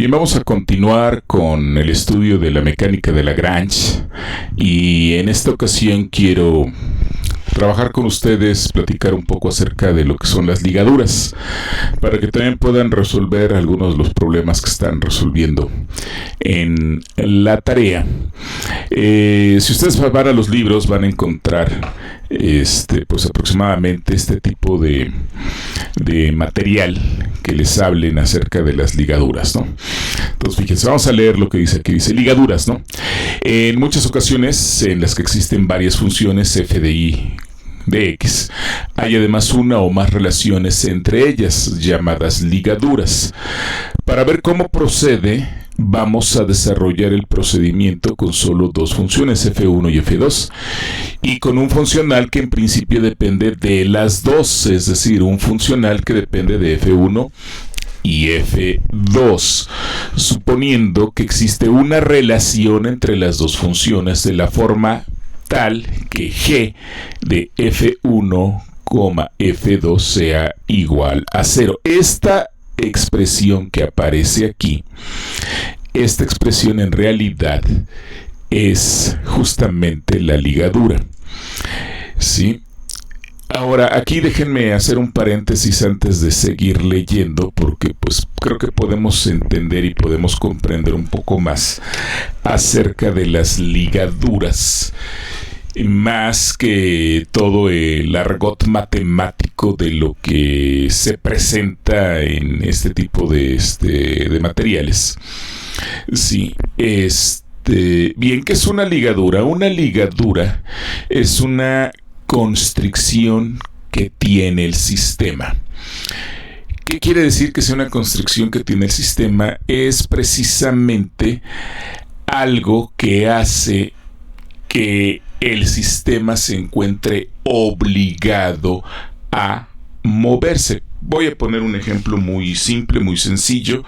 Bien, vamos a continuar con el estudio de la mecánica de Lagrange y en esta ocasión quiero trabajar con ustedes, platicar un poco acerca de lo que son las ligaduras, para que también puedan resolver algunos de los problemas que están resolviendo en la tarea. Si ustedes van a los libros van a encontrar pues aproximadamente este tipo de material que les hablen acerca de las ligaduras, ¿no? Entonces fíjense, vamos a leer lo que dice aquí. Dice ligaduras, ¿no? En muchas ocasiones en las que existen varias funciones f de y de x, hay además una o más relaciones entre ellas, llamadas ligaduras. Para ver cómo procede, vamos a desarrollar el procedimiento con solo dos funciones, f1 y f2, y con un funcional que en principio depende de las dos, es decir, un funcional que depende de f1 y f2, suponiendo que existe una relación entre las dos funciones de la forma tal que g de f1, f2 sea igual a 0. Esta expresión que aparece aquí, esta expresión en realidad es justamente la ligadura, ¿sí? Ahora, aquí déjenme hacer un paréntesis antes de seguir leyendo, porque pues creo que podemos entender y podemos comprender un poco más acerca de las ligaduras, más que todo el argot matemático de lo que se presenta en este tipo de materiales. Sí, bien, ¿qué es una ligadura? Una ligadura es una constricción que tiene el sistema. ¿Qué quiere decir que sea una constricción que tiene el sistema? Es precisamente algo que hace que el sistema se encuentre obligado a moverse. Voy a poner un ejemplo muy simple, muy sencillo,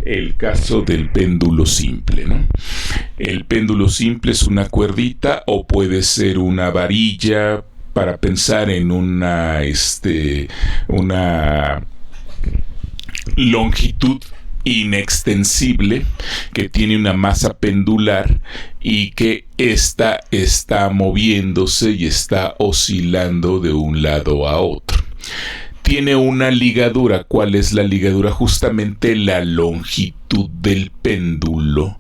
el caso del péndulo simple, ¿no? El péndulo simple es una cuerdita o puede ser una varilla, para pensar en una longitud inextensible que tiene una masa pendular y que ésta está moviéndose y está oscilando de un lado a otro. Tiene una ligadura. ¿Cuál es la ligadura? Justamente la longitud del péndulo,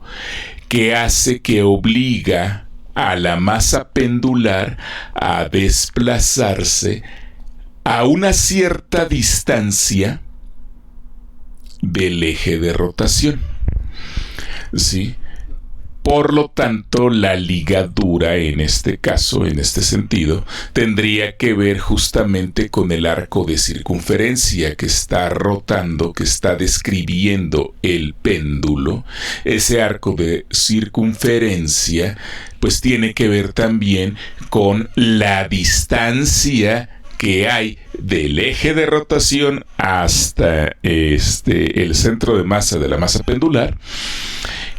que hace que obliga a la masa pendular a desplazarse a una cierta distancia del eje de rotación, ¿sí? Por lo tanto, la ligadura en este caso, en este sentido, tendría que ver justamente con el arco de circunferencia que está rotando, que está describiendo el péndulo. Ese arco de circunferencia, pues tiene que ver también con la distancia que hay del eje de rotación hasta el centro de masa de la masa pendular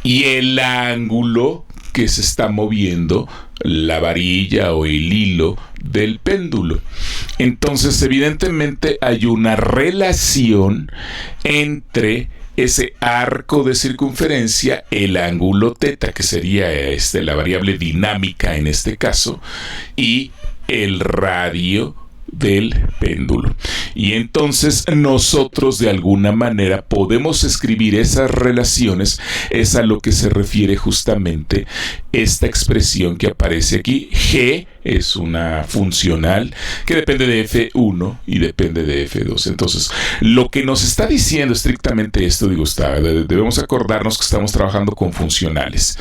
y el ángulo que se está moviendo la varilla o el hilo del péndulo. Entonces, evidentemente hay una relación entre ese arco de circunferencia, el ángulo teta, que sería la variable dinámica en este caso, y el radio del péndulo. Y entonces nosotros de alguna manera podemos escribir esas relaciones. Es a lo que se refiere justamente esta expresión que aparece aquí. G es una funcional que depende de F1 y depende de F2. Entonces, lo que nos está diciendo estrictamente esto, debemos acordarnos que estamos trabajando con funcionales,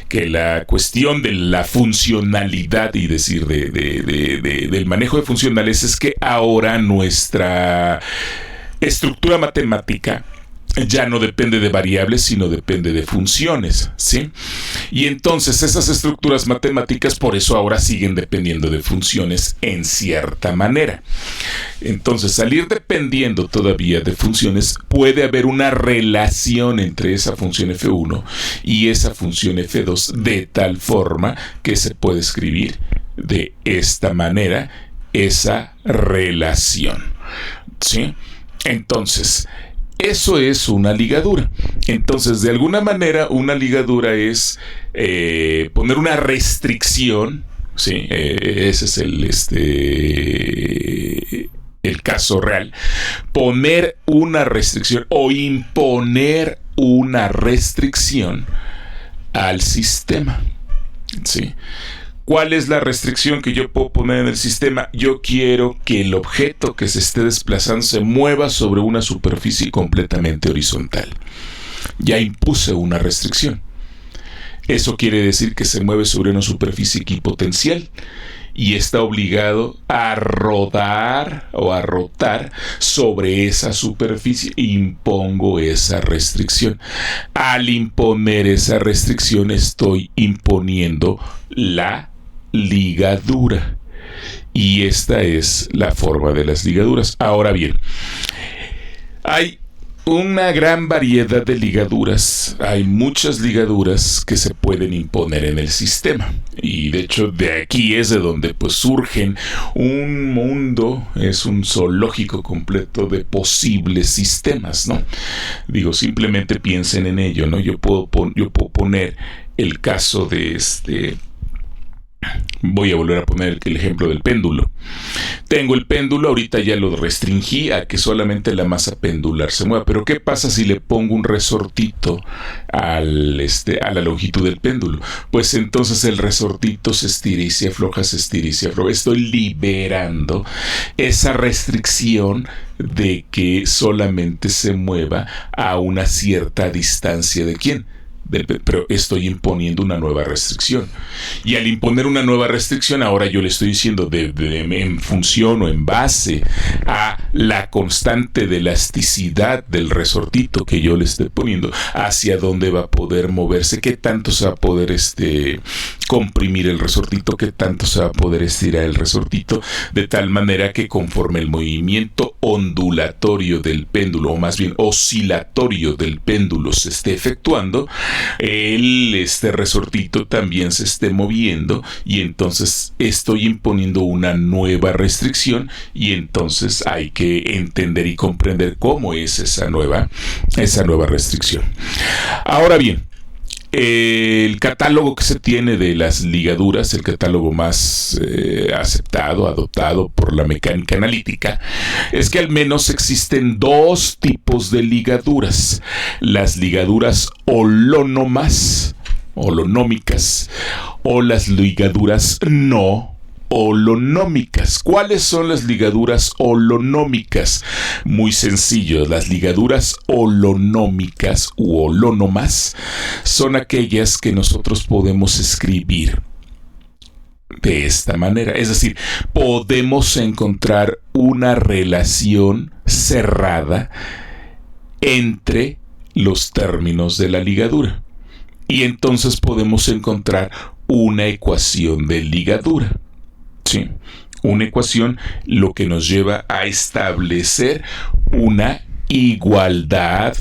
que la cuestión de la funcionalidad y decir del manejo de funcionales es que ahora nuestra estructura matemática ya no depende de variables, sino depende de funciones, ¿sí? Y entonces esas estructuras matemáticas por eso ahora siguen dependiendo de funciones en cierta manera. Entonces, al ir dependiendo todavía de funciones, puede haber una relación entre esa función f1 y esa función f2 de tal forma que se puede escribir de esta manera esa relación, ¿sí? Entonces, Eso es una ligadura. Entonces, de alguna manera, una ligadura es poner una restricción. Sí, ese es el caso real. Poner una restricción o imponer una restricción al sistema. Sí. ¿Cuál es la restricción que yo puedo poner en el sistema? Yo quiero que el objeto que se esté desplazando se mueva sobre una superficie completamente horizontal. Ya impuse una restricción. Eso quiere decir que se mueve sobre una superficie equipotencial y está obligado a rodar o a rotar sobre esa superficie. Impongo esa restricción. Al imponer esa restricción estoy imponiendo la ligadura. Y esta es la forma de las ligaduras. Ahora bien, hay una gran variedad de ligaduras. Hay muchas ligaduras que se pueden imponer en el sistema. Y de hecho de aquí es de donde pues surgen un mundo, es un zoológico completo de posibles sistemas, ¿no? Digo, simplemente piensen en ello, ¿no? Yo puedo poner el caso de voy a volver a poner el ejemplo del péndulo. Tengo el péndulo, ahorita ya lo restringí a que solamente la masa pendular se mueva. Pero ¿qué pasa si le pongo un resortito a la longitud del péndulo? Pues entonces el resortito se estira y se afloja, se estira y se afloja. Estoy liberando esa restricción de que solamente se mueva a una cierta distancia de ¿quién? Pero estoy imponiendo una nueva restricción. Y al imponer una nueva restricción, ahora yo le estoy diciendo en función o en base a la constante de elasticidad del resortito que yo le estoy poniendo, hacia dónde va a poder moverse, qué tanto se va a poder comprimir el resortito, qué tanto se va a poder estirar el resortito, de tal manera que conforme el movimiento ondulatorio del péndulo, o más bien oscilatorio del péndulo se esté efectuando, este resortito también se esté moviendo, y entonces estoy imponiendo una nueva restricción, y entonces hay que entender y comprender cómo es esa nueva restricción. Ahora bien, el catálogo que se tiene de las ligaduras, el catálogo más aceptado, adoptado por la mecánica analítica, es que al menos existen dos tipos de ligaduras: las ligaduras holonómicas o las ligaduras no holonómicas. ¿Cuáles son las ligaduras holonómicas? Muy sencillo. Las ligaduras holonómicas u holónomas son aquellas que nosotros podemos escribir de esta manera. Es decir, podemos encontrar una relación cerrada entre los términos de la ligadura. Y entonces podemos encontrar una ecuación de ligadura. Sí, una ecuación, lo que nos lleva a establecer una igualdad,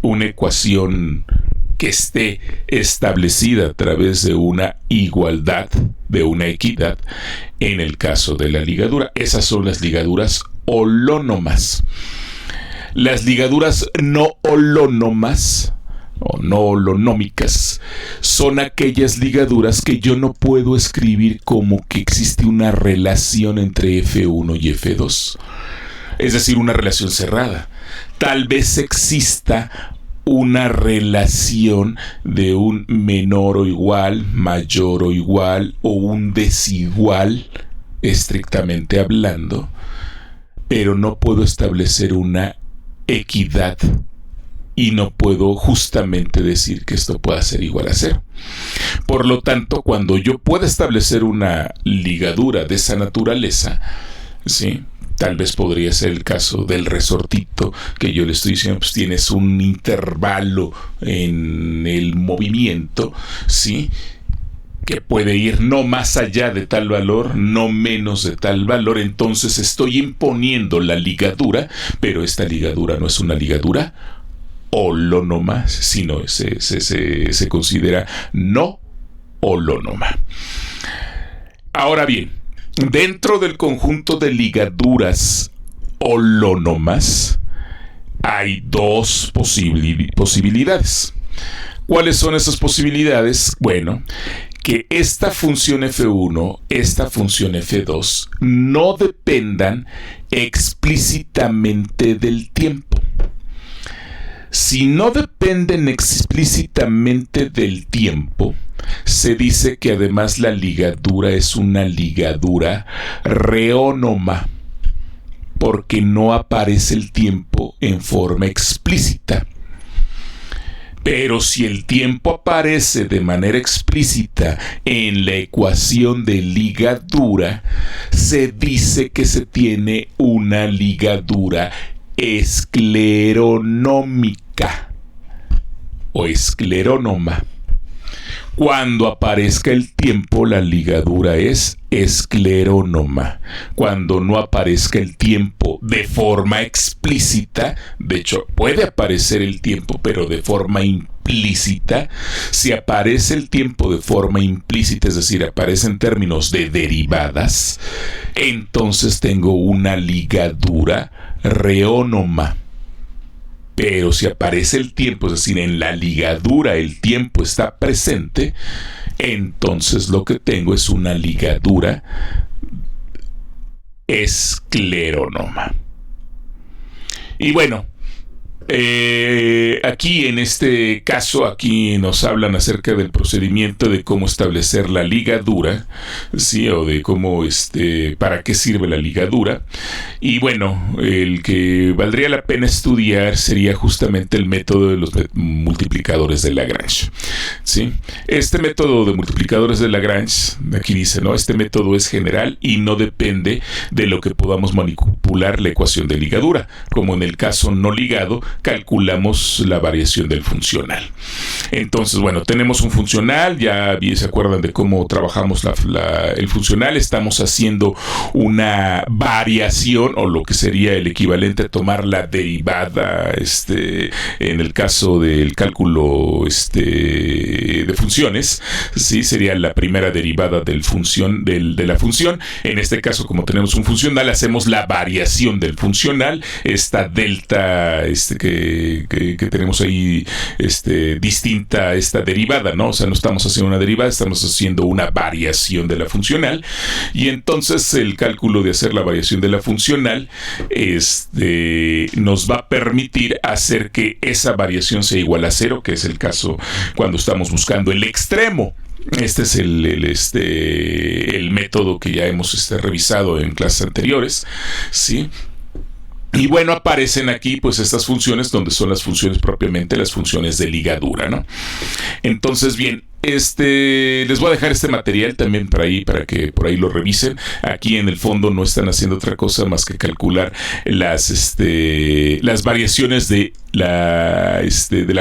una ecuación que esté establecida a través de una igualdad, de una equidad, en el caso de la ligadura. Esas son las ligaduras holónomas. Las ligaduras no holónomas o no holonómicas son aquellas ligaduras que yo no puedo escribir como que existe una relación entre F1 y F2, es decir, una relación cerrada. Tal vez exista una relación de un menor o igual, mayor o igual, o un desigual, estrictamente hablando, pero no puedo establecer una equidad. Y no puedo justamente decir que esto pueda ser igual a cero. Por lo tanto, cuando yo pueda establecer una ligadura de esa naturaleza, ¿sí? Tal vez podría ser el caso del resortito, que yo le estoy diciendo, pues tienes un intervalo en el movimiento, ¿sí?, que puede ir no más allá de tal valor, no menos de tal valor. Entonces estoy imponiendo la ligadura, pero esta ligadura no es una ligadura holónoma, sino se considera no holónoma. Ahora bien, dentro del conjunto de ligaduras holónomas, hay dos posibilidades. ¿Cuáles son esas posibilidades? Bueno, que esta función f1, esta función f2, no dependan explícitamente del tiempo. Si no dependen explícitamente del tiempo, se dice que además la ligadura es una ligadura reónoma, porque no aparece el tiempo en forma explícita. Pero si el tiempo aparece de manera explícita en la ecuación de ligadura, se dice que se tiene una ligadura escleronómica o esclerónoma. Cuando aparezca el tiempo, la ligadura es esclerónoma. Cuando no aparezca el tiempo de forma explícita, de hecho puede aparecer el tiempo pero de forma implícita, si aparece el tiempo de forma implícita, es decir, aparece en términos de derivadas, entonces tengo una ligadura reónoma. Pero si aparece el tiempo, es decir, en la ligadura el tiempo está presente, entonces lo que tengo es una ligadura esclerónoma. Y bueno, aquí en este caso, aquí nos hablan acerca del procedimiento de cómo establecer la ligadura, ¿sí? O de cómo, para qué sirve la ligadura. Y bueno, el que valdría la pena estudiar sería justamente el método de los multiplicadores de Lagrange, ¿sí? Este método de multiplicadores de Lagrange, aquí dice, ¿no? Este método es general y no depende de lo que podamos manipular la ecuación de ligadura, como en el caso no ligado, calculamos la variación del funcional. Entonces, bueno, tenemos un funcional, ya se acuerdan de cómo trabajamos el funcional, estamos haciendo una variación, o lo que sería el equivalente a tomar la derivada, en el caso del cálculo de funciones, ¿sí? Sería la primera derivada de la función. En este caso, como tenemos un funcional, hacemos la variación del funcional, esta delta que tenemos ahí distinta a esta derivada, ¿no? O sea, no estamos haciendo una derivada, estamos haciendo una variación de la funcional, y entonces el cálculo de hacer la variación de la funcional nos va a permitir hacer que esa variación sea igual a cero, que es el caso cuando estamos buscando el extremo. Este es el método que ya hemos revisado en clases anteriores, ¿sí? Y bueno, aparecen aquí pues estas funciones donde son las funciones propiamente, las funciones de ligadura, ¿no? Entonces, bien, les voy a dejar este material también para que por ahí lo revisen. Aquí en el fondo no están haciendo otra cosa más que calcular las variaciones de la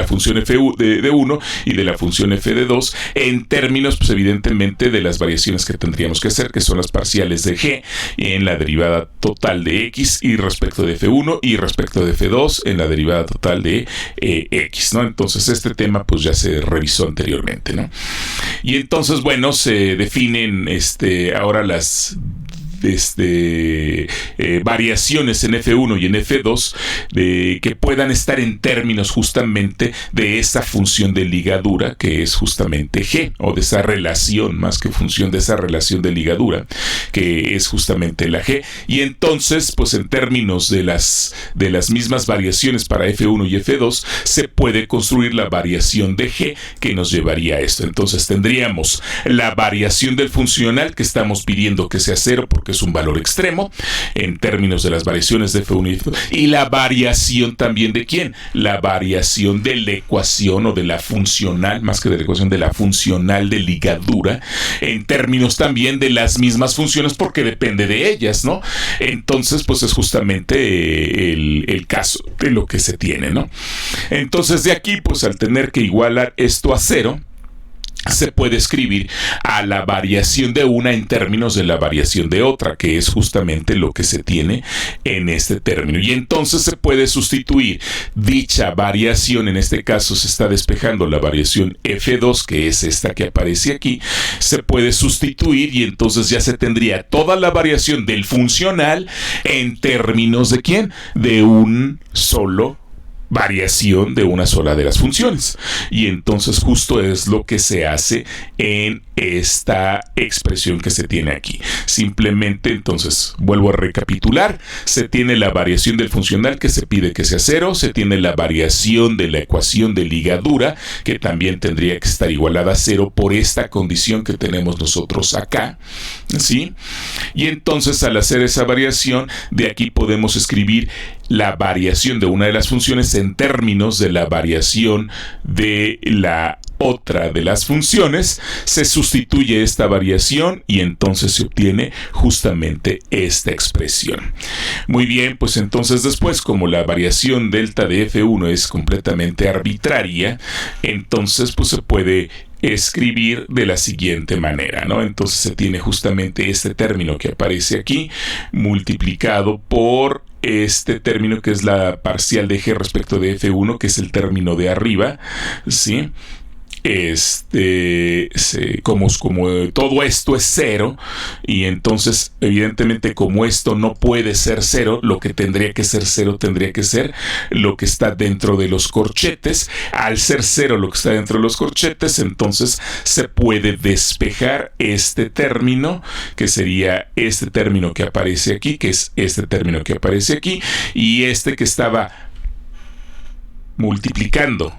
función f de 1 y de la función f de 2 en términos, pues evidentemente, de las variaciones que tendríamos que hacer, que son las parciales de g en la derivada total de x y respecto de f1 y respecto de f2 en la derivada total de x, ¿no? Entonces este tema pues ya se revisó anteriormente, ¿no? Y entonces, bueno, se definen ahora las variaciones en F1 y en F2 que puedan estar en términos justamente de esa función de ligadura que es justamente G, o de esa relación, más que función, de esa relación de ligadura que es justamente la G. Y entonces, pues en términos de las mismas variaciones para F1 y F2 se puede construir la variación de G que nos llevaría a esto. Entonces tendríamos la variación del funcional que estamos pidiendo que sea cero porque es un valor extremo en términos de las variaciones de F1 y F2, y la variación también de ¿quién? La variación de la ecuación o de la funcional, más que de la ecuación, de la funcional de ligadura en términos también de las mismas funciones porque depende de ellas, ¿no? Entonces, pues es justamente el caso de lo que se tiene, ¿no? Entonces, de aquí, pues al tener que igualar esto a cero, se puede escribir a la variación de una en términos de la variación de otra, que es justamente lo que se tiene en este término. Y entonces se puede sustituir dicha variación, en este caso se está despejando la variación F2, que es esta que aparece aquí, se puede sustituir y entonces ya se tendría toda la variación del funcional en términos de ¿quién? De un solo variación de una sola de las funciones. Y entonces justo es lo que se hace en esta expresión que se tiene aquí. Simplemente, entonces, vuelvo a recapitular. Se tiene la variación del funcional que se pide que sea 0. Se tiene la variación de la ecuación de ligadura, que también tendría que estar igualada a 0 por esta condición que tenemos nosotros acá, ¿sí? Y entonces, al hacer esa variación, de aquí podemos escribir la variación de una de las funciones en términos de la variación de la otra de las funciones. Se sustituye esta variación y entonces se obtiene justamente esta expresión. Muy bien, pues entonces después, como la variación delta de F1 es completamente arbitraria, entonces pues se puede escribir de la siguiente manera, ¿no? Entonces se tiene justamente este término que aparece aquí multiplicado por este término que es la parcial de G respecto de F1, que es el término de arriba, ¿sí? Como todo esto es 0, y entonces evidentemente como esto no puede ser 0, lo que tendría que ser 0 tendría que ser lo que está dentro de los corchetes. Al ser 0 lo que está dentro de los corchetes, entonces se puede despejar este término, que sería este término que aparece aquí, que es este término que aparece aquí, y este que estaba multiplicando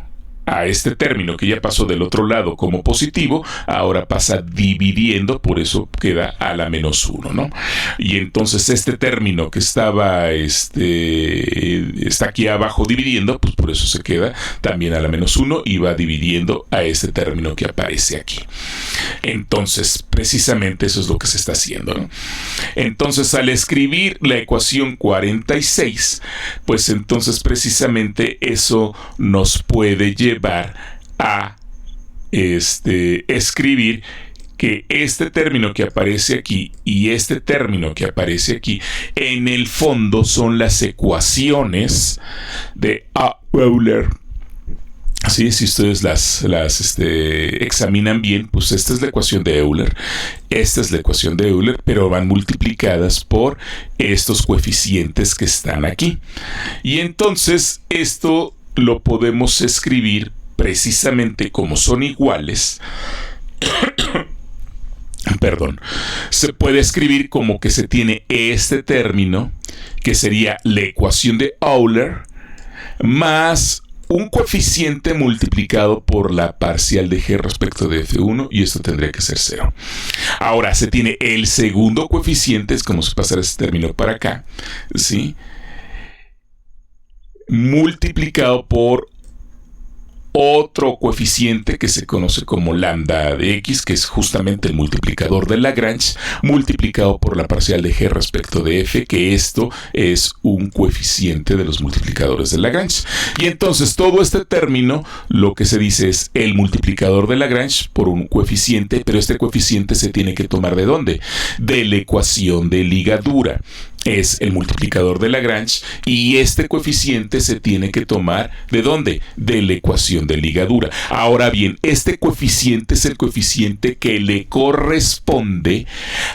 a este término que ya pasó del otro lado como positivo, ahora pasa dividiendo, por eso queda a la menos 1, ¿no? Y entonces este término que estaba está aquí abajo dividiendo, pues por eso se queda también a la menos 1 y va dividiendo a este término que aparece aquí. Entonces, precisamente eso es lo que se está haciendo, ¿no? Entonces, al escribir la ecuación 46, pues entonces precisamente eso nos puede llevar a escribir que este término que aparece aquí y este término que aparece aquí en el fondo son las ecuaciones de Euler. Sí, si ustedes las examinan bien, pues esta es la ecuación de Euler, esta es la ecuación de Euler, pero van multiplicadas por estos coeficientes que están aquí. Y entonces esto lo podemos escribir precisamente como son iguales. Perdón. Se puede escribir como que se tiene este término, que sería la ecuación de Euler, más un coeficiente multiplicado por la parcial de G respecto de F1, y esto tendría que ser 0. Ahora se tiene el segundo coeficiente, es como si pasara este término para acá, ¿sí? Multiplicado por otro coeficiente que se conoce como lambda de x, que es justamente el multiplicador de Lagrange, multiplicado por la parcial de G respecto de f, que esto es un coeficiente de los multiplicadores de Lagrange. Y entonces todo este término, lo que se dice es el multiplicador de Lagrange por un coeficiente, pero este coeficiente se tiene que tomar ¿de dónde? De la ecuación de ligadura. Es el multiplicador de Lagrange, y este coeficiente se tiene que tomar ¿de dónde? De la ecuación de ligadura. Ahora bien, este coeficiente es el coeficiente que le corresponde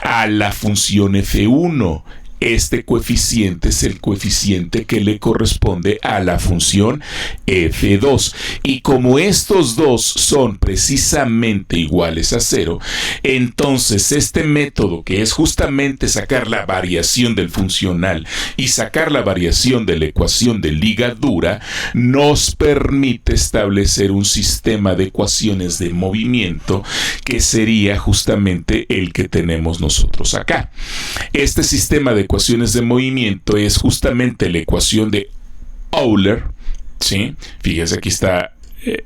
a la función F1. Este coeficiente es el coeficiente que le corresponde a la función F2. Y como estos dos son precisamente iguales a 0, entonces este método, que es justamente sacar la variación del funcional y sacar la variación de la ecuación de ligadura, nos permite establecer un sistema de ecuaciones de movimiento que sería justamente el que tenemos nosotros acá. Este sistema de ecuaciones de movimiento es justamente la ecuación de Euler, ¿sí? Fíjense, aquí está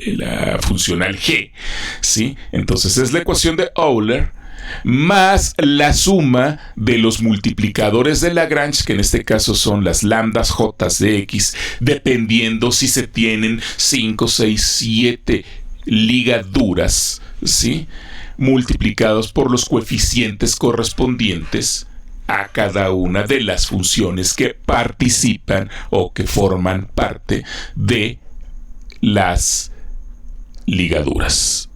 la funcional G, ¿sí? Entonces es la ecuación de Euler más la suma de los multiplicadores de Lagrange, que en este caso son las lambdas J de X, dependiendo si se tienen 5, 6, 7 ligaduras, ¿sí? Multiplicados por los coeficientes correspondientes a cada una de las funciones que participan o que forman parte de las ligaduras.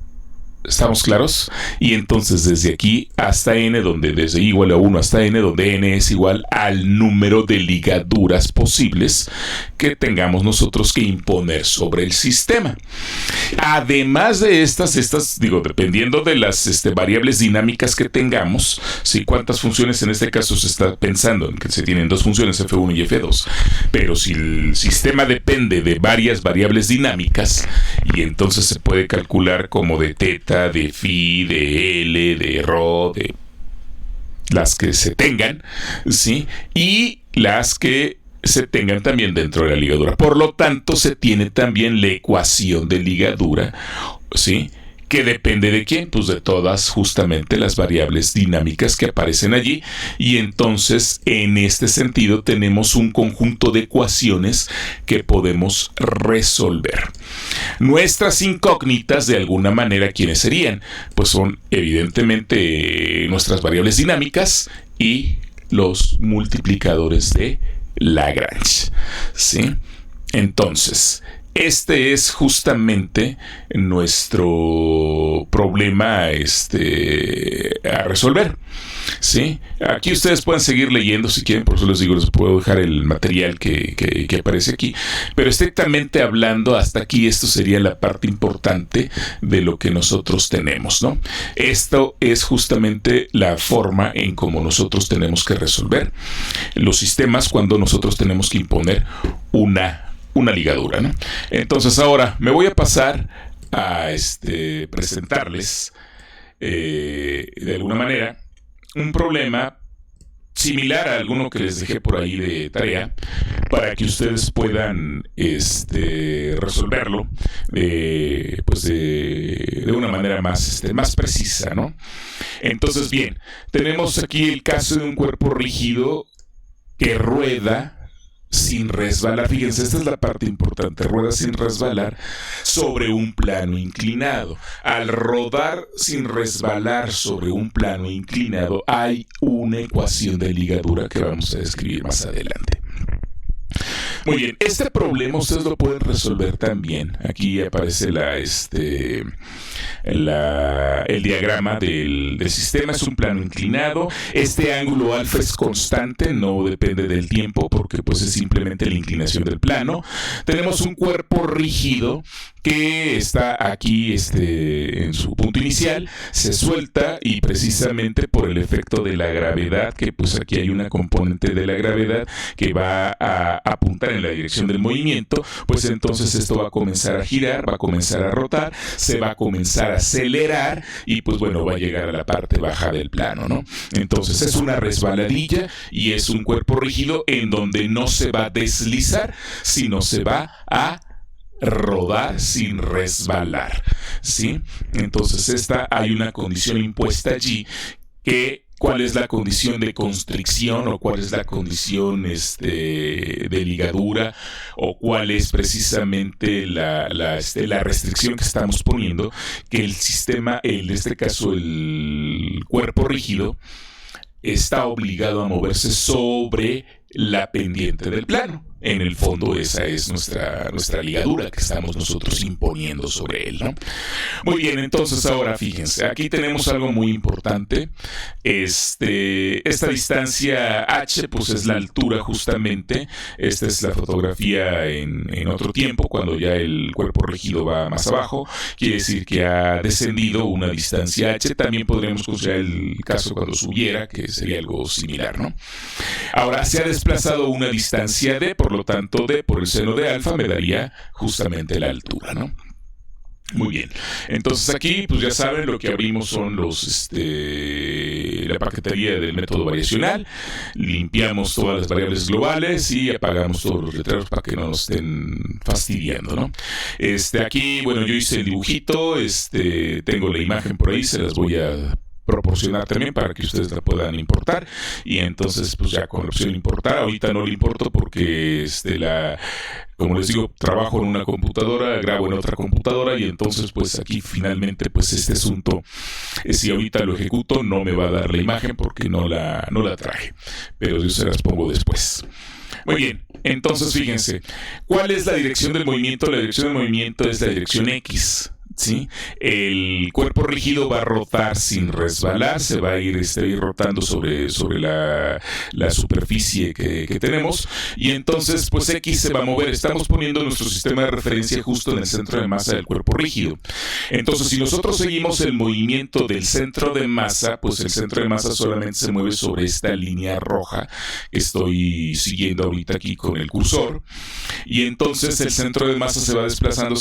¿Estamos claros? Y entonces desde aquí hasta n, donde desde i igual a 1 hasta n, donde n es igual al número de ligaduras posibles que tengamos nosotros que imponer sobre el sistema. Además de estas digo, dependiendo de las variables dinámicas que tengamos, ¿sí? ¿Cuántas funciones en este caso se está pensando? En que se tienen dos funciones, F1 y F2. Pero si el sistema depende de varias variables dinámicas, y entonces se puede calcular como de teta, de phi, de L, de rho, de las que se tengan, ¿sí? Y las que se tengan también dentro de la ligadura. Por lo tanto, se tiene también la ecuación de ligadura, ¿sí? ¿Que depende de quién? Pues de todas justamente las variables dinámicas que aparecen allí. Y entonces, en este sentido, tenemos un conjunto de ecuaciones que podemos resolver. Nuestras incógnitas, de alguna manera, ¿quiénes serían? Pues son, evidentemente, nuestras variables dinámicas y los multiplicadores de Lagrange, ¿sí? Entonces, este es justamente nuestro problema a resolver, ¿sí? Aquí ustedes pueden seguir leyendo si quieren, por eso les digo, les puedo dejar el material que aparece aquí. Pero estrictamente hablando, hasta aquí esto sería la parte importante de lo que nosotros tenemos, ¿no? Esto es justamente la forma en cómo nosotros tenemos que resolver los sistemas cuando nosotros tenemos que imponer una ligadura, ¿no? Entonces ahora me voy a pasar a presentarles de alguna manera un problema similar a alguno que les dejé por ahí de tarea para que ustedes puedan resolverlo de una manera más precisa, ¿no? Entonces, bien, tenemos aquí el caso de un cuerpo rígido que rueda sin resbalar. Fíjense, esta es la parte importante. Rueda sin resbalar sobre un plano inclinado. Al rodar sin resbalar sobre un plano inclinado, hay una ecuación de ligadura que vamos a describir más adelante. Muy bien, este problema ustedes lo pueden resolver también. Aquí aparece el diagrama del sistema. Es un plano inclinado. Este ángulo alfa es constante, no depende del tiempo, porque pues es simplemente la inclinación del plano. Tenemos un cuerpo rígido que está aquí en su punto inicial, se suelta y precisamente por el efecto de la gravedad, que pues aquí hay una componente de la gravedad que va a apuntar en la dirección del movimiento, pues entonces esto va a comenzar a girar, va a comenzar a rotar, se va a comenzar a acelerar y pues bueno, va a llegar a la parte baja del plano, ¿no? Entonces es una resbaladilla y es un cuerpo rígido en donde no se va a deslizar, sino se va a rodar sin resbalar, ¿sí? Entonces hay una condición impuesta allí que ¿cuál es la condición de constricción o cuál es la condición de ligadura o cuál es precisamente la restricción que estamos poniendo? Que el sistema, en este caso el cuerpo rígido, está obligado a moverse sobre la pendiente del plano. En el fondo esa es nuestra ligadura que estamos nosotros imponiendo sobre él, ¿no? Muy bien, entonces ahora fíjense, aquí tenemos algo muy importante. Esta distancia h, pues es la altura justamente. Esta es la fotografía en otro tiempo, cuando ya el cuerpo rígido va más abajo. Quiere decir que ha descendido una distancia h. También podríamos considerar el caso cuando subiera, que sería algo similar, ¿no? Ahora, se ha desplazado una distancia d, por lo tanto, d por el seno de alfa me daría justamente la altura, ¿no? Muy bien. Entonces aquí, pues ya saben, lo que abrimos son la paquetería del método variacional. Limpiamos todas las variables globales y apagamos todos los letreros para que no nos estén fastidiando, ¿no? Aquí, bueno, yo hice el dibujito, tengo la imagen por ahí, se las voy a proporcionar también para que ustedes la puedan importar y entonces pues ya con la opción importar, ahorita no le importo porque como les digo, trabajo en una computadora, grabo en otra computadora y entonces pues aquí finalmente pues este asunto, si ahorita lo ejecuto no me va a dar la imagen porque no la traje, pero yo se las pongo después. Muy bien, entonces fíjense, ¿cuál es la dirección del movimiento? La dirección del movimiento es la dirección X, ¿sí? El cuerpo rígido va a rotar sin resbalar, se va a ir rotando sobre la superficie que tenemos, y entonces pues X se va a mover. Estamos poniendo nuestro sistema de referencia justo en el centro de masa del cuerpo rígido. Entonces, si nosotros seguimos el movimiento del centro de masa, pues el centro de masa solamente se mueve sobre esta línea roja que estoy siguiendo ahorita aquí con el cursor, y entonces el centro de masa se va desplazando,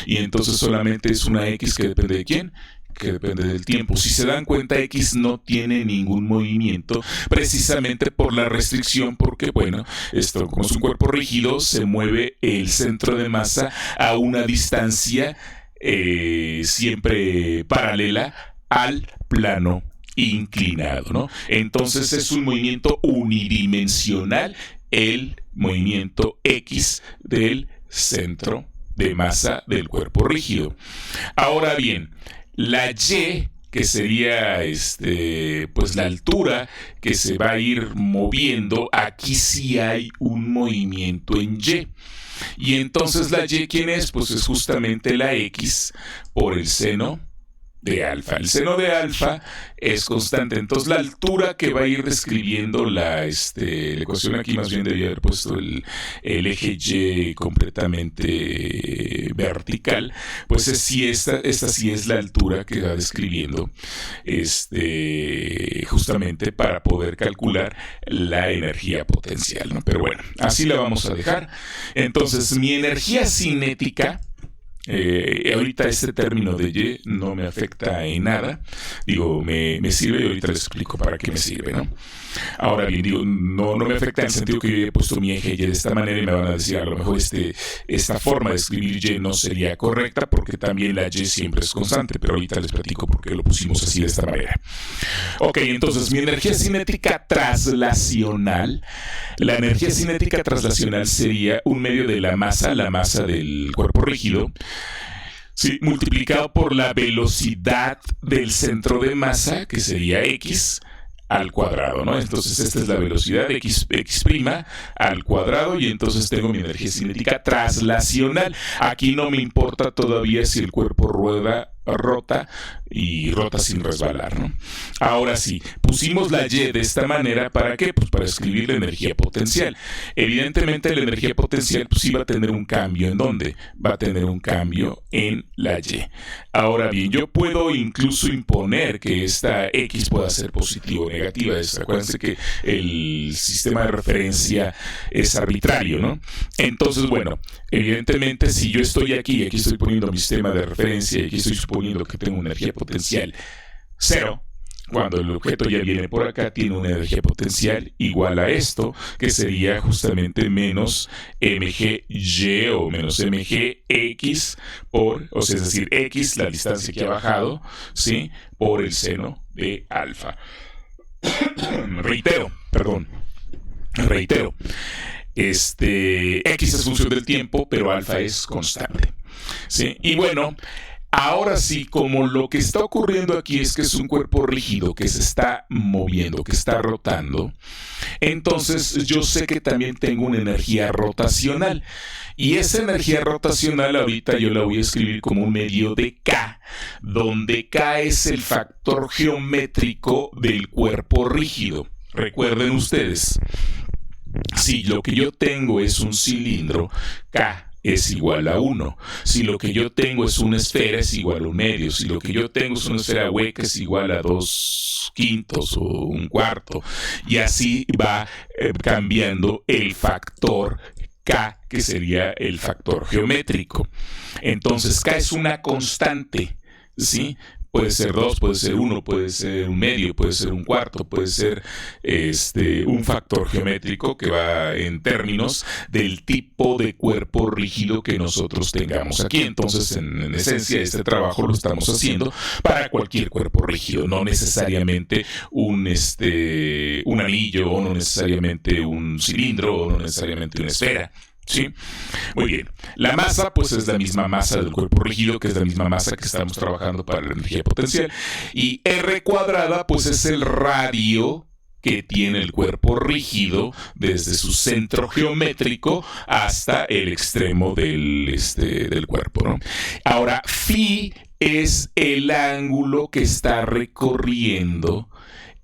y entonces solamente es una X que depende de quién, que depende del tiempo. Si se dan cuenta, X no tiene ningún movimiento, precisamente por la restricción, porque bueno, esto como es un cuerpo rígido, se mueve el centro de masa a una distancia siempre paralela al plano inclinado, ¿no? Entonces es un movimiento unidimensional, el movimiento X del centro de masa del cuerpo rígido. Ahora bien, la Y, que sería pues la altura que se va a ir moviendo, aquí sí hay un movimiento en Y. Y entonces la Y, ¿quién es? Pues es justamente la X por el seno de alfa. El seno de alfa es constante. Entonces la altura que va a ir describiendo la ecuación, aquí más bien debería haber puesto el eje Y completamente vertical, pues esta sí es la altura que va describiendo justamente para poder calcular la energía potencial, ¿no? Pero bueno, así la vamos a dejar. Entonces mi energía cinética, ahorita este término de Y no me afecta en nada, digo, me sirve, y ahorita les explico para qué me sirve, ¿no? Ahora bien, digo, no me afecta en el sentido que yo he puesto mi eje Y de esta manera y me van a decir, a lo mejor esta forma de escribir Y no sería correcta, porque también la Y siempre es constante, pero ahorita les platico por qué lo pusimos así de esta manera. Ok, entonces mi energía cinética traslacional, la energía cinética traslacional sería un medio de la masa del cuerpo rígido, sí, multiplicado por la velocidad del centro de masa, que sería X al cuadrado, ¿no? Entonces esta es la velocidad, X' al cuadrado, y entonces tengo mi energía cinética traslacional. Aquí no me importa todavía si el cuerpo rota sin resbalar, ¿no? Ahora sí, pusimos la Y de esta manera, ¿para qué? Pues para escribir la energía potencial. Evidentemente la energía potencial pues sí va a tener un cambio. ¿En dónde? Va a tener un cambio en la Y. Ahora bien, yo puedo incluso imponer que esta X pueda ser positiva o negativa. Acuérdense que el sistema de referencia es arbitrario, ¿no? Entonces, bueno, evidentemente si yo estoy aquí estoy poniendo mi sistema de referencia, y aquí estoy suponiendo que tengo una energía potencial 0, cuando el objeto ya viene por acá, tiene una energía potencial igual a esto, que sería justamente menos mgy o menos mgx es decir, x, la distancia que ha bajado, ¿sí?, por el seno de alfa. Reitero. X es función del tiempo, pero alfa es constante, ¿sí? Y bueno, ahora sí, como lo que está ocurriendo aquí es que es un cuerpo rígido que se está moviendo, que está rotando, entonces yo sé que también tengo una energía rotacional. Y esa energía rotacional ahorita yo la voy a escribir como un medio de K, donde K es el factor geométrico del cuerpo rígido. Recuerden ustedes, si lo que yo tengo es un cilindro, K es igual a 1. Si lo que yo tengo es una esfera, es igual a 1/2. Si lo que yo tengo es una esfera hueca, es igual a 2/5 o 1/4. Y así va cambiando el factor K, que sería el factor geométrico. Entonces, K es una constante, ¿sí? Puede ser 2, puede ser 1, puede ser 1/2, puede ser 1/4, puede ser un factor geométrico que va en términos del tipo de cuerpo rígido que nosotros tengamos aquí. Entonces, en esencia, este trabajo lo estamos haciendo para cualquier cuerpo rígido, no necesariamente un anillo, o no necesariamente un cilindro, o no necesariamente una esfera. ¿Sí? Muy bien. La masa, pues es la misma masa del cuerpo rígido, que es la misma masa que estamos trabajando para la energía potencial. Y R cuadrada, pues es el radio que tiene el cuerpo rígido desde su centro geométrico hasta el extremo del cuerpo, ¿no? Ahora, phi es el ángulo que está recorriendo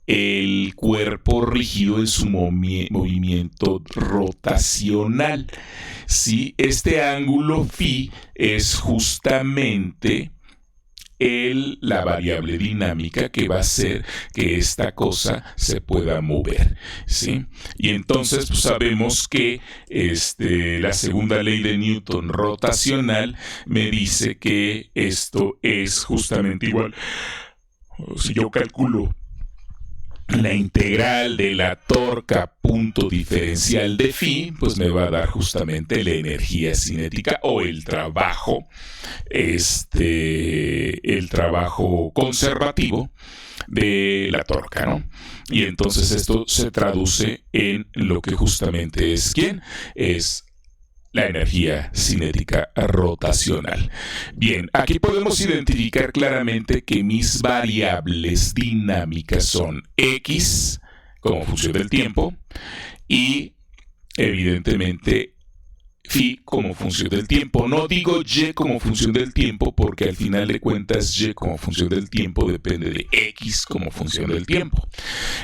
el cuerpo rígido en su movimiento rotacional. ¿Sí? Este ángulo phi es justamente la variable dinámica que va a hacer que esta cosa se pueda mover, ¿sí? Y entonces pues, sabemos que la segunda ley de Newton rotacional me dice que esto es justamente igual. Si yo calculo la integral de la torca punto diferencial de phi, pues me va a dar justamente la energía cinética o el trabajo conservativo de la torca, ¿no? Y entonces esto se traduce en lo que justamente es ¿quién? Es la energía cinética rotacional. Bien, aquí podemos identificar claramente que mis variables dinámicas son X como función del tiempo y evidentemente phi como función del tiempo. No digo y como función del tiempo porque al final de cuentas y como función del tiempo depende de x como función del tiempo.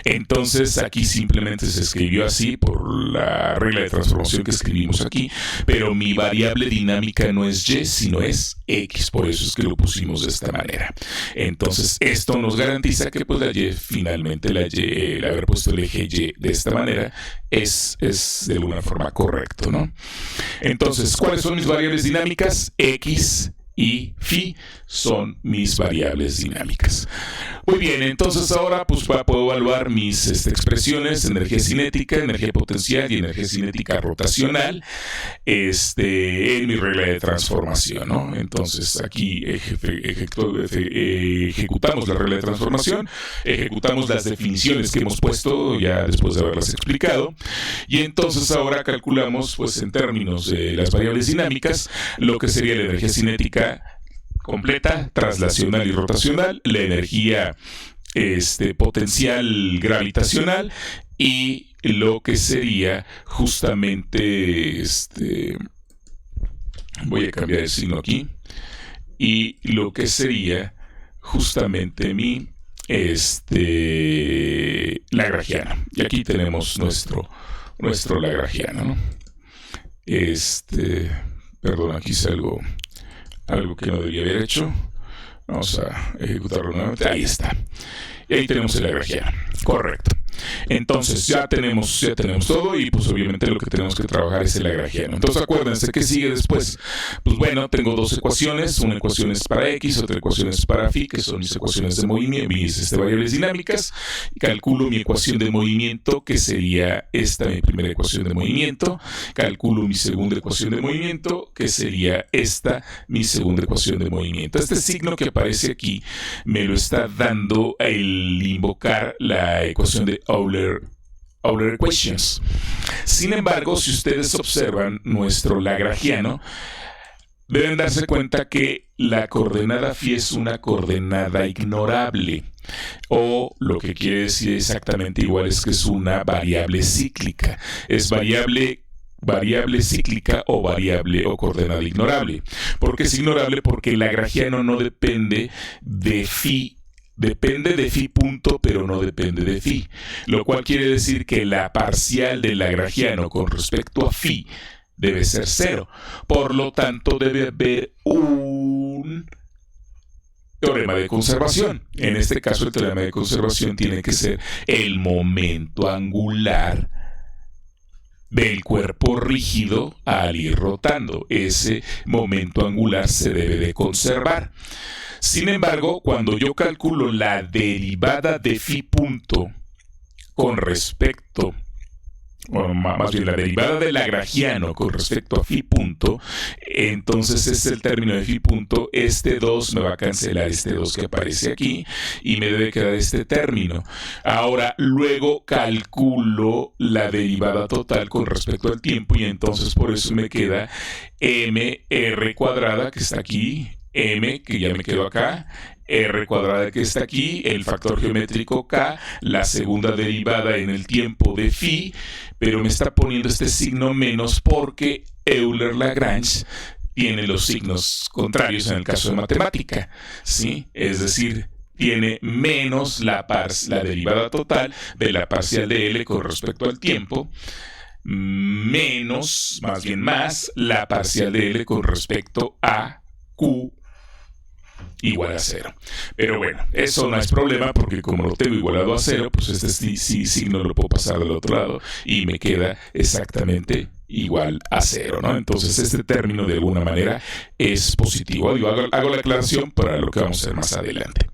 Entonces aquí simplemente se escribió así por la regla de transformación que escribimos aquí, pero mi variable dinámica no es y sino es x, por eso es que lo pusimos de esta manera. Entonces esto nos garantiza que pues la y finalmente el haber puesto el eje y de esta manera es de alguna forma correcto, ¿no? Entonces, ¿cuáles son mis variables dinámicas? X y phi son mis variables dinámicas. Muy bien, entonces ahora pues puedo evaluar mis expresiones, energía cinética, energía potencial y energía cinética rotacional en mi regla de transformación, ¿no? Entonces aquí ejecutamos la regla de transformación, ejecutamos las definiciones que hemos puesto ya después de haberlas explicado y entonces ahora calculamos pues en términos de las variables dinámicas lo que sería la energía cinética completa, translacional y rotacional, la energía potencial gravitacional y lo que sería justamente voy a cambiar el signo aquí y lo que sería justamente mi lagrangiano. Y aquí tenemos nuestro lagrangiano, ¿no? Perdón, aquí hice algo que no debería haber hecho. Vamos a ejecutarlo nuevamente. Ahí está. Y ahí tenemos el lagrangiano. Correcto. Entonces ya tenemos todo y pues obviamente lo que tenemos que trabajar es el lagrangiano. Entonces acuérdense, ¿qué sigue después? Pues bueno, tengo dos ecuaciones, una ecuación es para X, otra ecuación es para phi, que son mis ecuaciones de movimiento, mis variables dinámicas. Calculo mi ecuación de movimiento, que sería esta, mi primera ecuación de movimiento. Calculo mi segunda ecuación de movimiento, que sería esta, mi segunda ecuación de movimiento. Este signo que aparece aquí me lo está dando el invocar la ecuación de Euler Equations. Sin embargo, si ustedes observan nuestro lagrangiano, deben darse cuenta que la coordenada phi es una coordenada ignorable, o lo que quiere decir exactamente igual es que es una variable cíclica. Es variable cíclica o variable o coordenada ignorable. ¿Por qué es ignorable? Porque el lagrangiano no depende de phi. Depende de phi punto, pero no depende de phi. Lo cual quiere decir que la parcial del lagrangiano con respecto a phi debe ser 0. Por lo tanto, debe haber un teorema de conservación. En este caso, el teorema de conservación tiene que ser el momento angular del cuerpo rígido al ir rotando. Ese momento angular se debe de conservar. Sin embargo, cuando yo calculo la derivada de phi punto con respecto, bueno, más bien la derivada del lagrangiano con respecto a phi punto, entonces es el término de phi punto, este 2 me va a cancelar este 2 que aparece aquí y me debe quedar este término. Ahora, luego calculo la derivada total con respecto al tiempo y entonces por eso me queda mr cuadrada, que está aquí, m, que ya me quedó acá, R cuadrada que está aquí, el factor geométrico K, la segunda derivada en el tiempo de phi, pero me está poniendo este signo menos porque Euler-Lagrange tiene los signos contrarios en el caso de matemática, ¿sí? Es decir, tiene menos la derivada total de la parcial de L con respecto al tiempo, menos, más bien más, la parcial de L con respecto a Q igual a 0. Pero bueno, eso no es problema porque como lo tengo igualado a 0, pues este signo lo puedo pasar del otro lado y me queda exactamente igual a 0, ¿no? Entonces este término de alguna manera es positivo. Hago la aclaración para lo que vamos a hacer más adelante.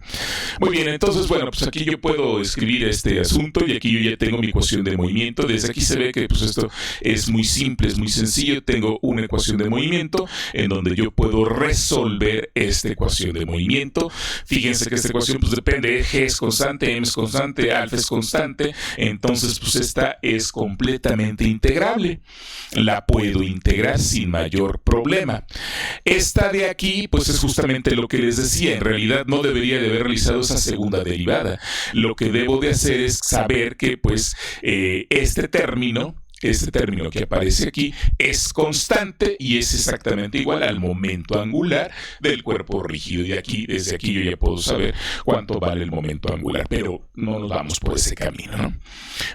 Muy bien, entonces bueno, pues aquí yo puedo escribir este asunto y aquí yo ya tengo mi ecuación de movimiento. Desde aquí se ve que pues esto es muy simple, es muy sencillo. Tengo una ecuación de movimiento en donde yo puedo resolver esta ecuación de movimiento. Fíjense que esta ecuación pues depende, G es constante, M es constante, alfa es constante, entonces pues esta es completamente integrable. La puedo integrar sin mayor problema. Esta de aquí, pues es justamente lo que les decía. En realidad no debería de haber realizado esa segunda derivada. Lo que debo de hacer es saber que, pues, este término que aparece aquí es constante y es exactamente igual al momento angular del cuerpo rígido. Y aquí, desde aquí yo ya puedo saber cuánto vale el momento angular, pero no nos vamos por ese camino, ¿no?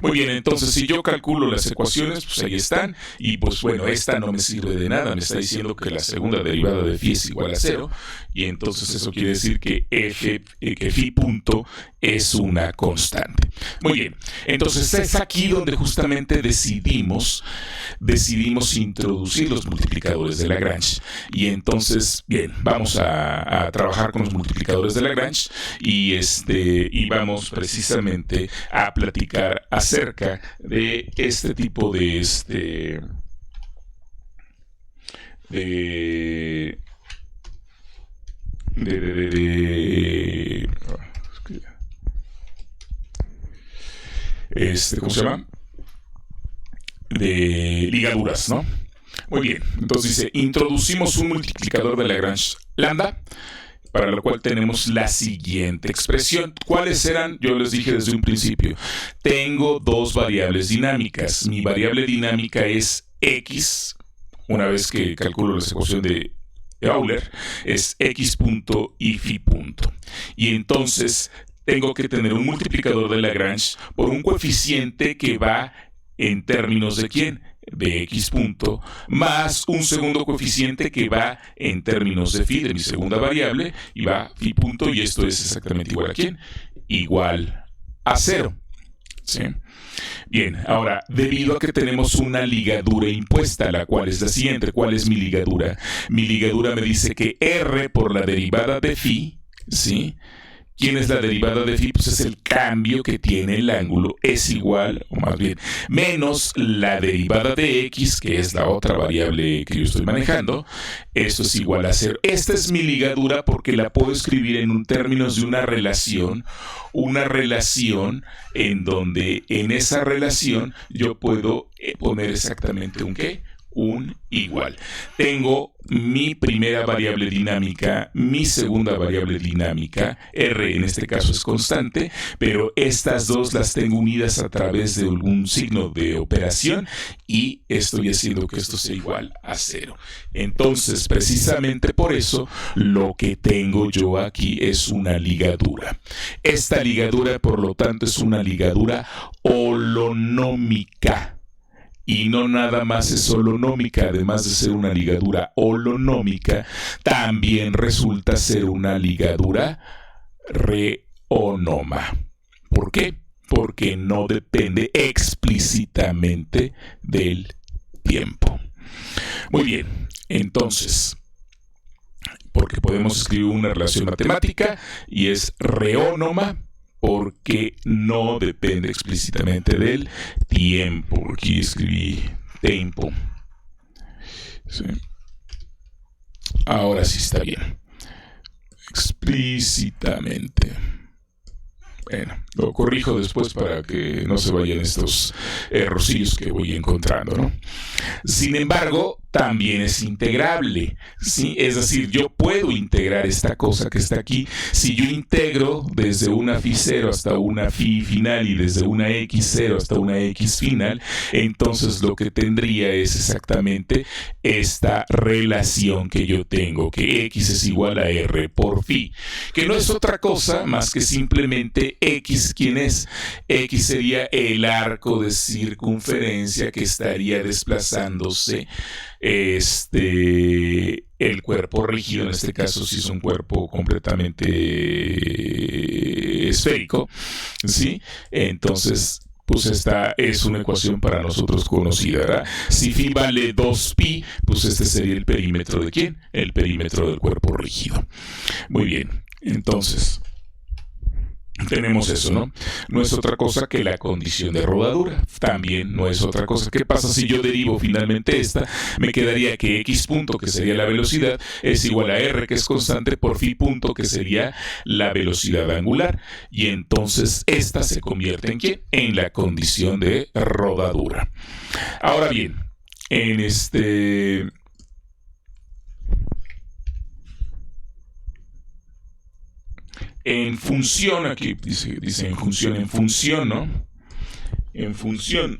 Muy bien, entonces si yo calculo las ecuaciones, pues ahí están. Y pues bueno, esta no me sirve de nada. Me está diciendo que la segunda derivada de phi es igual a 0. Y entonces eso quiere decir que phi punto es una constante. Muy bien, entonces es aquí donde justamente decidimos introducir los multiplicadores de Lagrange. Y entonces, bien, vamos a trabajar con los multiplicadores de Lagrange y vamos precisamente a platicar acerca de este tipo de ¿cómo se llama? De ligaduras, ¿no? Muy bien, entonces dice, introducimos un multiplicador de Lagrange lambda, para lo cual tenemos la siguiente expresión. ¿Cuáles eran? Yo les dije desde un principio. Tengo dos variables dinámicas. Mi variable dinámica es x, una vez que calculo la ecuación de Euler, es x punto y phi punto. Y entonces tengo que tener un multiplicador de Lagrange por un coeficiente que va en términos de ¿quién? De x punto, más un segundo coeficiente que va en términos de phi, de mi segunda variable, y va phi punto, y esto es exactamente igual a ¿quién? Igual a 0. ¿Sí? Bien, ahora, debido a que tenemos una ligadura impuesta, la cual es la siguiente. ¿Cuál es mi ligadura? Mi ligadura me dice que r por la derivada de phi, ¿sí? ¿Quién es la derivada de phi? Pues es el cambio que tiene el ángulo, es igual, o más bien, menos la derivada de x, que es la otra variable que yo estoy manejando. Esto es igual a 0. Esta es mi ligadura porque la puedo escribir en términos de una relación en donde en esa relación yo puedo poner exactamente un ¿qué? Un igual. Tengo mi primera variable dinámica, mi segunda variable dinámica, r en este caso es constante, pero estas dos las tengo unidas a través de algún signo de operación y estoy haciendo que esto sea igual a 0. Entonces, precisamente por eso, lo que tengo yo aquí es una ligadura. Esta ligadura, por lo tanto, es una ligadura holonómica. Y no nada más es holonómica, además de ser una ligadura holonómica, también resulta ser una ligadura reónoma. ¿Por qué? Porque no depende explícitamente del tiempo. Muy bien, entonces, porque podemos escribir una relación matemática y es reónoma, porque no depende explícitamente del tiempo. Aquí escribí tiempo. ¿Sí? Ahora sí está bien. Explícitamente. Bueno, lo corrijo después para que no se vayan estos errorcillos que voy encontrando, ¿no? Sin embargo, también es integrable, ¿sí? Es decir, yo puedo integrar esta cosa que está aquí. Si yo integro desde una phi 0 hasta una phi final y desde una x 0 hasta una x final, entonces lo que tendría es exactamente esta relación que yo tengo, que x es igual a r por phi, que no es otra cosa más que simplemente x. ¿Quién es? X sería el arco de circunferencia que estaría desplazándose el cuerpo rígido, en este caso si es un cuerpo completamente esférico, ¿sí? Entonces, pues esta es una ecuación para nosotros conocida, ¿verdad? Si phi vale 2pi, pues este sería el perímetro de ¿quién? El perímetro del cuerpo rígido. Muy bien, entonces tenemos eso, ¿no? No es otra cosa que la condición de rodadura. También no es otra cosa. ¿Qué pasa si yo derivo finalmente esta? Me quedaría que x punto, que sería la velocidad, es igual a r, que es constante, por phi punto, que sería la velocidad angular. Y entonces esta se convierte ¿en quién? En la condición de rodadura. Ahora bien, en función, aquí dice en función, ¿no? En función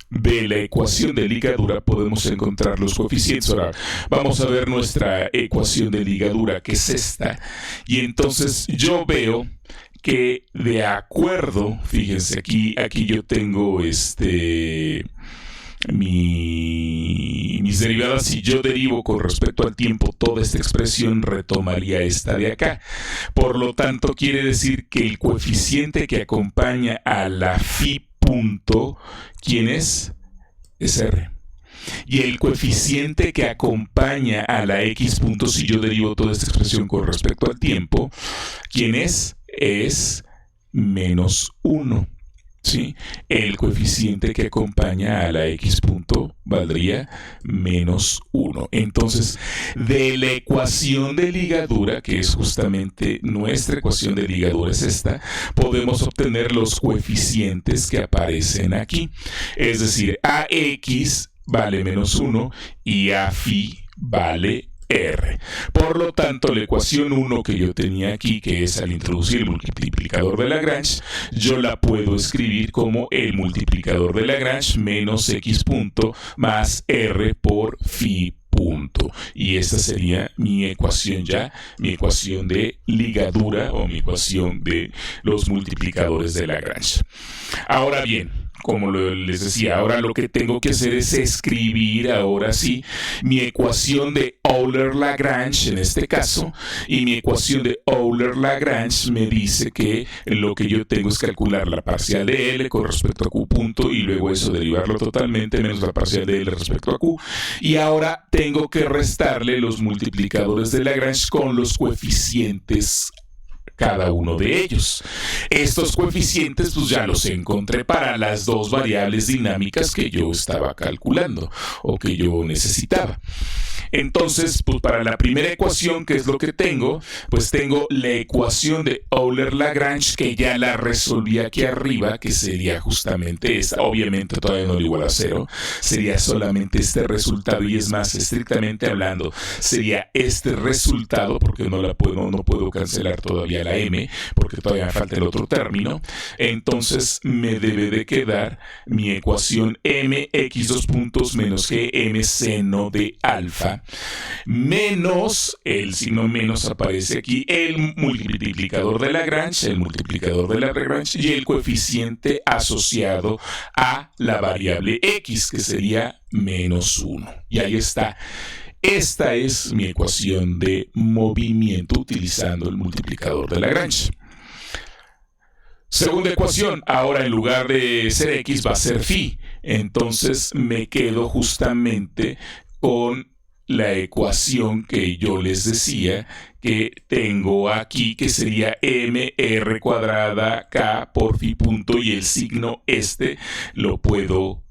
de la ecuación de ligadura podemos encontrar los coeficientes. Ahora vamos a ver nuestra ecuación de ligadura, que es esta. Y entonces yo veo que de acuerdo, fíjense, aquí yo tengo mis derivadas. Si yo derivo con respecto al tiempo toda esta expresión, retomaría esta de acá. Por lo tanto, quiere decir que el coeficiente que acompaña a la phi punto, ¿quién es? Es r. Y el coeficiente que acompaña a la x punto, si yo derivo toda esta expresión con respecto al tiempo, ¿quién es? Es menos 1. ¿Sí? El coeficiente que acompaña a la x punto valdría menos 1. Entonces, de la ecuación de ligadura, que es justamente nuestra ecuación de ligadura, es esta, podemos obtener los coeficientes que aparecen aquí. Es decir, ax vale menos 1 y a phi vale r. Por lo tanto, la ecuación 1 que yo tenía aquí, que es al introducir el multiplicador de Lagrange, yo la puedo escribir como el multiplicador de Lagrange menos x punto más r por phi punto. Y esta sería mi ecuación ya, mi ecuación de ligadura o mi ecuación de los multiplicadores de Lagrange. Ahora bien, como les decía, ahora lo que tengo que hacer es escribir ahora sí mi ecuación de Euler-Lagrange en este caso, y mi ecuación de Euler-Lagrange me dice que lo que yo tengo es calcular la parcial de L con respecto a Q punto y luego eso derivarlo totalmente menos la parcial de L respecto a Q, y ahora tengo que restarle los multiplicadores de Lagrange con los coeficientes cada uno de ellos. Estos coeficientes pues ya los encontré para las dos variables dinámicas que yo estaba calculando o que yo necesitaba. Entonces, pues para la primera ecuación, ¿qué es lo que tengo? Pues tengo la ecuación de Euler-Lagrange, que ya la resolví aquí arriba, que sería justamente esta. Obviamente todavía no le igual a 0, sería solamente este resultado, y es más, estrictamente hablando, sería este resultado, porque no puedo cancelar todavía la m, porque todavía me falta el otro término. Entonces me debe de quedar mi ecuación mx dos puntos menos gm seno de alfa menos, el signo menos aparece aquí, el multiplicador de Lagrange, y el coeficiente asociado a la variable x, que sería menos 1. Y ahí está. Esta es mi ecuación de movimiento utilizando el multiplicador de Lagrange. Segunda ecuación, ahora en lugar de ser x va a ser phi. Entonces me quedo justamente con la ecuación que yo les decía que tengo aquí, que sería mr cuadrada k por phi punto, y el signo lo puedo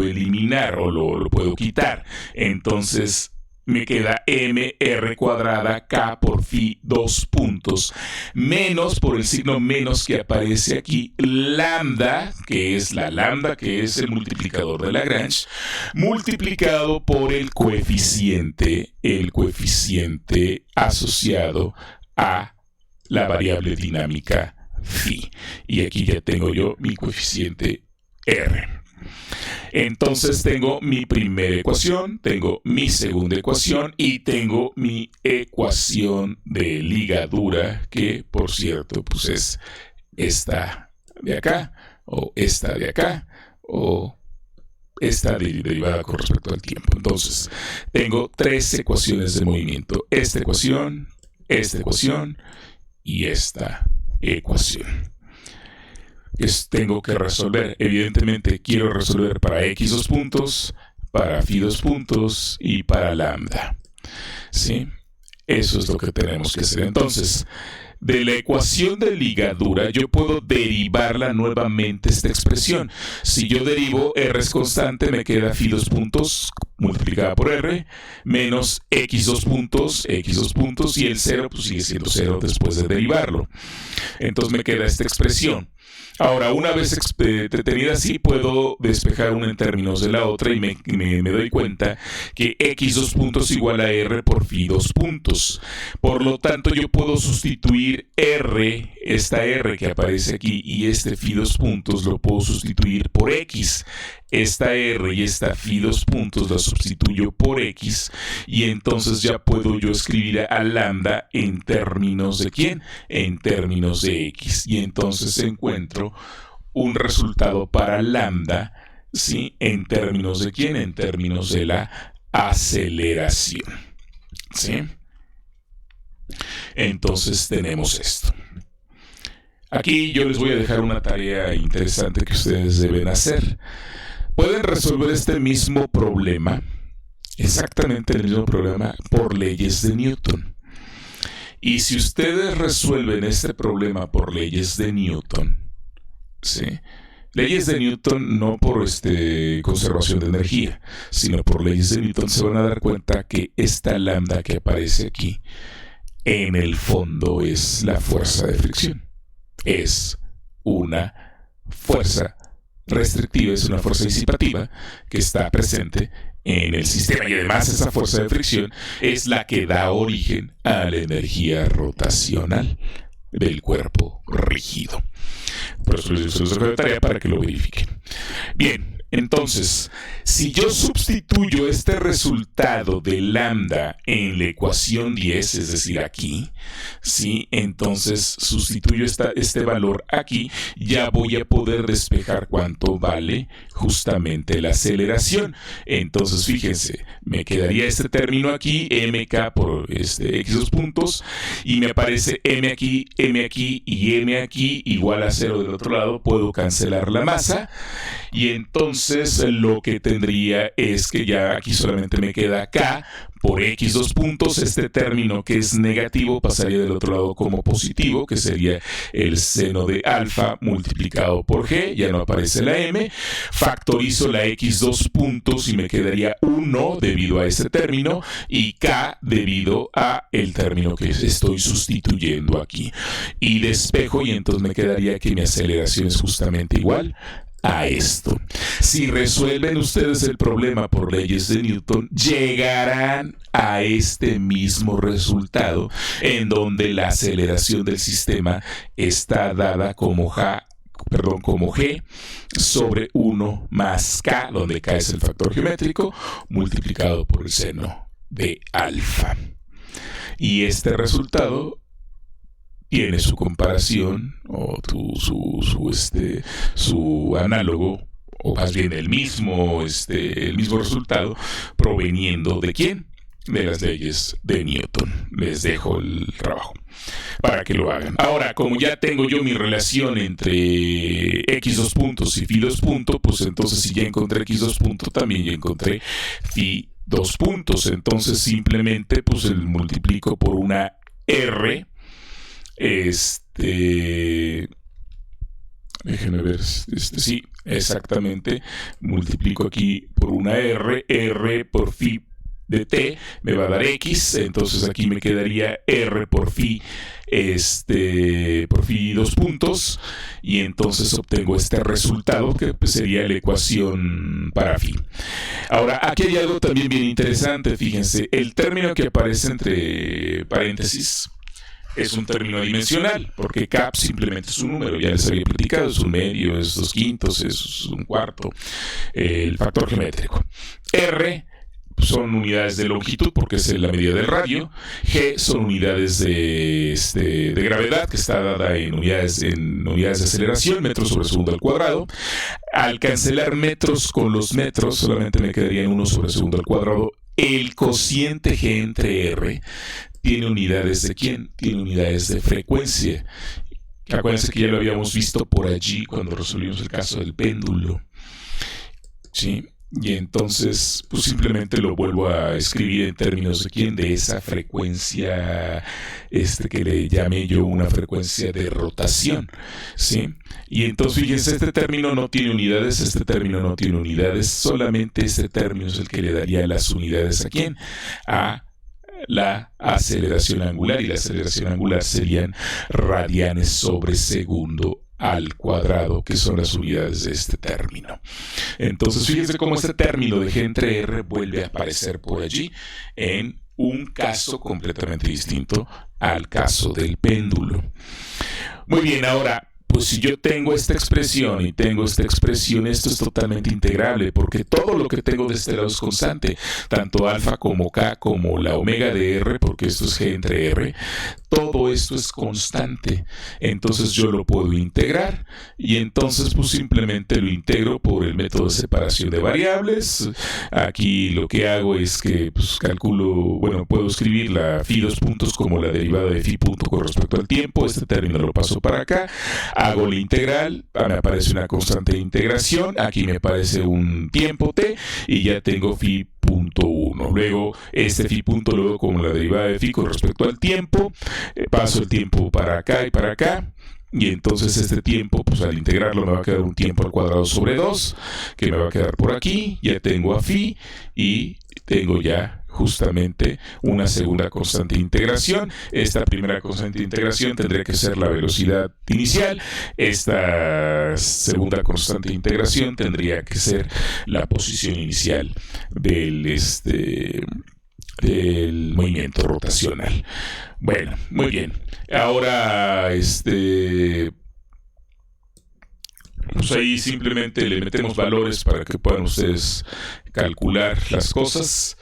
eliminar o lo puedo quitar. Entonces me queda mr cuadrada k por phi 2 puntos, menos por el signo menos que aparece aquí, lambda, que es la lambda, que es el multiplicador de Lagrange, multiplicado por el coeficiente asociado a la variable dinámica phi. Y aquí ya tengo yo mi coeficiente r. Entonces tengo mi primera ecuación, tengo mi segunda ecuación y tengo mi ecuación de ligadura, que por cierto pues es esta de acá, o esta de acá, o esta derivada con respecto al tiempo. Entonces tengo tres ecuaciones de movimiento: esta ecuación y esta ecuación. Tengo que resolver. Evidentemente quiero resolver para x 2 puntos, para phi 2 puntos y para lambda. ¿Sí? Eso es lo que tenemos que hacer. Entonces, de la ecuación de ligadura yo puedo derivarla nuevamente esta expresión. Si yo derivo r es constante, me queda phi 2 puntos multiplicada por r menos x 2 puntos y el 0 pues sigue siendo 0 después de derivarlo. Entonces me queda esta expresión. Ahora, una vez detenida así, puedo despejar una en términos de la otra y me doy cuenta que x 2 puntos igual a r por phi 2 puntos. Por lo tanto, yo puedo sustituir r, esta r que aparece aquí, y este phi 2 puntos lo puedo sustituir por x. Esta r y esta phi 2 puntos la sustituyo por x, y entonces ya puedo yo escribir a lambda en términos de ¿quién? En términos de x. Y entonces encuentro un resultado para lambda, ¿sí? ¿En términos de quién? En términos de la aceleración, ¿sí? Entonces tenemos esto. Aquí yo les voy a dejar una tarea interesante que ustedes deben hacer. Pueden resolver este mismo problema, exactamente el mismo problema, por leyes de Newton. Y si ustedes resuelven este problema por leyes de Newton, ¿sí? Leyes de Newton no por conservación de energía, sino por leyes de Newton, se van a dar cuenta que esta lambda que aparece aquí, en el fondo es la fuerza de fricción. Es una fuerza restrictiva, es una fuerza disipativa que está presente en el sistema, y además esa fuerza de fricción es la que da origen a la energía rotacional del cuerpo rígido. Por eso les dejo de tarea para que lo verifiquen. Bien, entonces, si yo sustituyo este resultado de lambda en la ecuación 10, es decir, aquí, ¿sí? Entonces sustituyo este valor aquí, ya voy a poder despejar cuánto vale justamente la aceleración. Entonces, fíjense, me quedaría este término aquí, mk por x 2 puntos, y me aparece m aquí y m aquí igual a 0 del otro lado. Puedo cancelar la masa, y entonces lo que tendría es que ya aquí solamente me queda k por x 2 puntos. Este término que es negativo pasaría del otro lado como positivo, que sería el seno de alfa multiplicado por g, ya no aparece la m. Factorizo la x 2 puntos y me quedaría 1 debido a este término, y k debido a el término que estoy sustituyendo aquí. Y despejo, y entonces me quedaría que mi aceleración es justamente igual a esto. Si resuelven ustedes el problema por leyes de Newton, llegarán a este mismo resultado, en donde la aceleración del sistema está dada como g sobre 1 más k, donde k es el factor geométrico, multiplicado por el seno de alfa. Y este resultado tiene su comparación o su análogo, o más bien el mismo resultado, proveniendo ¿de quién? De las leyes de Newton. Les dejo el trabajo para que lo hagan. Ahora, como ya tengo yo mi relación entre x 2 puntos y phi 2 puntos, pues entonces si ya encontré x 2 puntos, también ya encontré phi 2 puntos. Entonces simplemente pues el multiplico por una r. Déjenme ver, sí, exactamente, multiplico aquí por una r por phi de t me va a dar x, entonces aquí me quedaría r por phi, por phi 2 puntos, y entonces obtengo este resultado que pues, sería la ecuación para phi. Ahora, aquí hay algo también bien interesante, fíjense, el término que aparece entre paréntesis es un término dimensional, porque cap simplemente es un número, ya les había platicado, es un medio, es 2/5, es un cuarto, el factor geométrico. R son unidades de longitud, porque es la medida del radio. G son unidades de gravedad, que está dada en unidades de aceleración, metros sobre segundo al cuadrado. Al cancelar metros con los metros, solamente me quedaría en 1 sobre segundo al cuadrado. El cociente G entre R tiene unidades de ¿quién? Tiene unidades de frecuencia. Acuérdense que ya lo habíamos visto por allí cuando resolvimos el caso del péndulo. ¿Sí? Y entonces, pues simplemente lo vuelvo a escribir en términos de ¿quién? De esa frecuencia, que le llamé yo una frecuencia de rotación, ¿sí? Y entonces, fíjense, este término no tiene unidades, solamente este término es el que le daría las unidades ¿a quién? A la aceleración angular, y la aceleración angular serían radianes sobre segundo al cuadrado, que son las unidades de este término. Entonces, fíjense cómo este término de G entre R vuelve a aparecer por allí en un caso completamente distinto al caso del péndulo. Muy bien, ahora, pues si yo tengo esta expresión y tengo esta expresión, esto es totalmente integrable, porque todo lo que tengo de este lado es constante, tanto alfa como k como la omega de r, porque esto es G entre r, todo esto es constante. Entonces yo lo puedo integrar, y entonces pues simplemente lo integro por el método de separación de variables. Aquí lo que hago es que pues calculo, puedo escribir la phi 2 puntos como la derivada de phi punto con respecto al tiempo. Este término lo paso para acá, hago la integral, me aparece una constante de integración, aquí me aparece un tiempo t, y ya tengo phi punto 1. Luego, este phi punto lo veo como la derivada de phi con respecto al tiempo, paso el tiempo para acá y para acá, y entonces este tiempo, pues al integrarlo me va a quedar un tiempo al cuadrado sobre 2, que me va a quedar por aquí. Ya tengo a phi, y tengo ya justamente una segunda constante de integración. Esta primera constante de integración tendría que ser la velocidad inicial. Esta segunda constante de integración tendría que ser la posición inicial del movimiento rotacional. Bueno, muy bien. Ahora, pues ahí simplemente le metemos valores para que puedan ustedes calcular las cosas.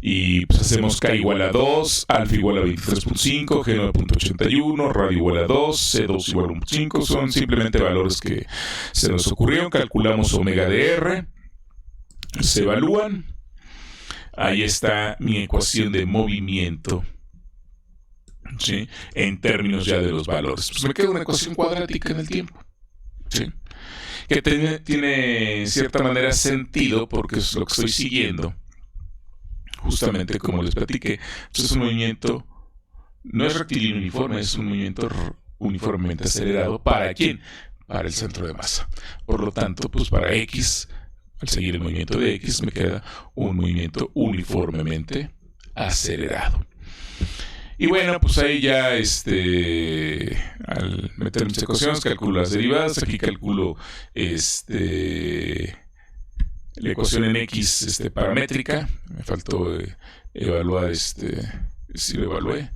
Y pues hacemos K igual a 2, alfa igual a 23.5, G 9.81, radio igual a 2, C2 igual a 1.5. Son simplemente valores que se nos ocurrieron. Calculamos omega de R, se evalúan. Ahí está mi ecuación de movimiento, ¿sí? En términos ya de los valores. Pues me queda una ecuación cuadrática en el tiempo, ¿sí? Que tiene en cierta manera sentido, porque es lo que estoy siguiendo. Justamente como les platiqué, pues es un movimiento, no es rectilíneo uniforme, es un movimiento uniformemente acelerado. ¿Para quién? Para el centro de masa. Por lo tanto, pues para X, al seguir el movimiento de X, me queda un movimiento uniformemente acelerado. Y bueno, pues ahí ya, al meter mis ecuaciones, calculo las derivadas. Aquí calculo, la ecuación en X paramétrica. Me faltó evaluar si lo evalué.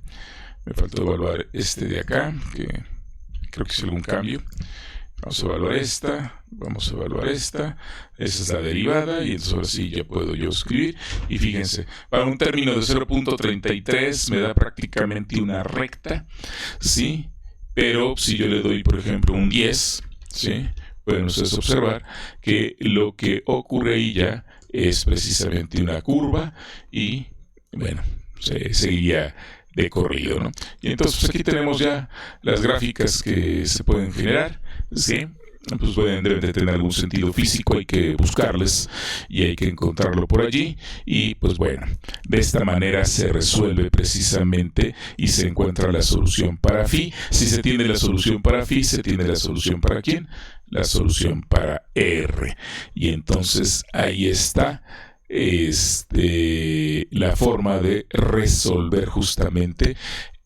Me faltó evaluar de acá, que creo que hice algún cambio. Vamos a evaluar esta, vamos a evaluar esta. Esa es la derivada, y entonces ahora sí ya puedo yo escribir. Y fíjense, para un término de 0.33 me da prácticamente una recta, ¿sí? Pero si yo le doy, por ejemplo, un 10, ¿sí? Pueden ustedes observar que lo que ocurre ahí ya es precisamente una curva, y bueno, se seguiría de corrido, ¿no? Y entonces pues aquí tenemos ya las gráficas que se pueden generar, ¿sí? Pues deben de tener algún sentido físico, hay que buscarles y hay que encontrarlo por allí. Y pues bueno, de esta manera se resuelve precisamente y se encuentra la solución para phi. Si se tiene la solución para phi, se tiene la solución para ¿quién? La solución para R. Y entonces ahí está la forma de resolver justamente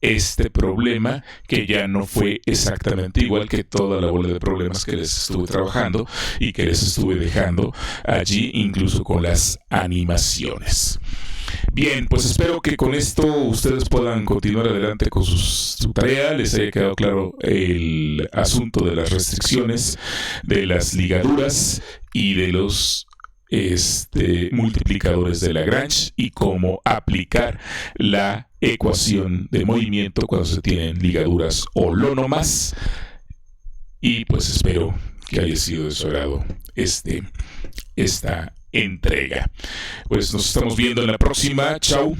este problema, que ya no fue exactamente igual que toda la bola de problemas que les estuve trabajando y que les estuve dejando allí, incluso con las animaciones. Bien, pues espero que con esto ustedes puedan continuar adelante con su tarea, les haya quedado claro el asunto de las restricciones, de las ligaduras y de los multiplicadores de Lagrange, y cómo aplicar la ecuación de movimiento cuando se tienen ligaduras holónomas. Y pues espero que haya sido de su agrado esta entrega. Pues nos estamos viendo en la próxima. Chao.